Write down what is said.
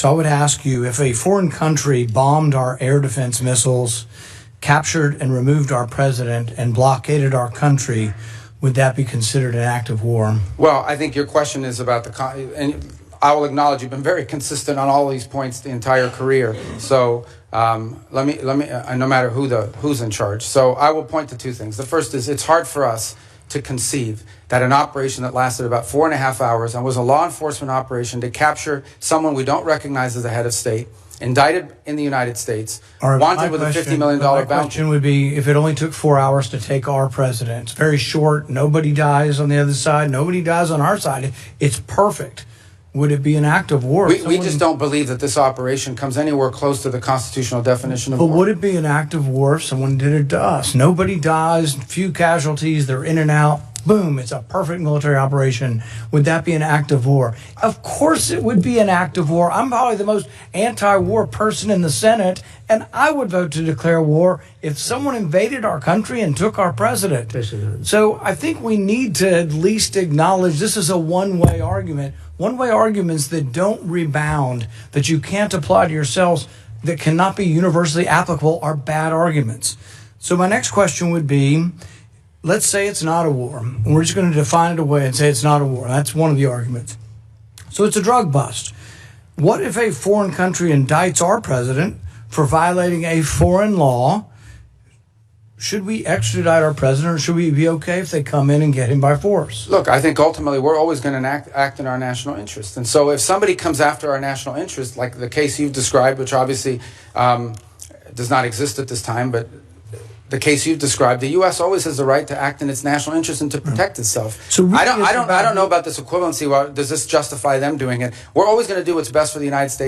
So I would ask you, if a foreign country bombed our air defense missiles, captured and removed our president, and blockaded our country, would that be considered an act of war? Well, I think your question is about and I will acknowledge you've been very consistent on all these points the entire career. So let me no matter who's in charge. So I will point to two things. The first is, it's hard for us to conceive that an operation that lasted about 4.5 hours and was a law enforcement operation to capture someone we don't recognize as the head of state, indicted in the United States, wanted with a $50 million bounty. My question would be, if it only took 4 hours to take our president, it's very short, nobody dies on the other side, nobody dies on our side, it's perfect. Would it be an act of war? We just don't believe that this operation comes anywhere close to the constitutional definition of war. But would it be an act of war if someone did it to us? Nobody dies, few casualties, they're in and out. Boom, it's a perfect military operation. Would that be an act of war? Of course it would be an act of war. I'm probably the most anti-war person in the Senate, and I would vote to declare war if someone invaded our country and took our president. So I think we need to at least acknowledge this is a one-way argument. One-way arguments that don't rebound, that you can't apply to yourselves, that cannot be universally applicable, are bad arguments. So my next question would be, let's say it's not a war. And we're just going to define it away and say it's not a war. That's one of the arguments. So it's a drug bust. What if a foreign country indicts our president for violating a foreign law? Should we extradite our president, or should we be okay if they come in and get him by force? Look, I think ultimately we're always going to act in our national interest. And so if somebody comes after our national interest, like the case you've described, which obviously does not exist at this time, but the case you've described, the U.S. always has the right to act in its national interest and to protect itself. So really I don't know about this equivalency. Well, does this justify them doing it? We're always going to do what's best for the United States.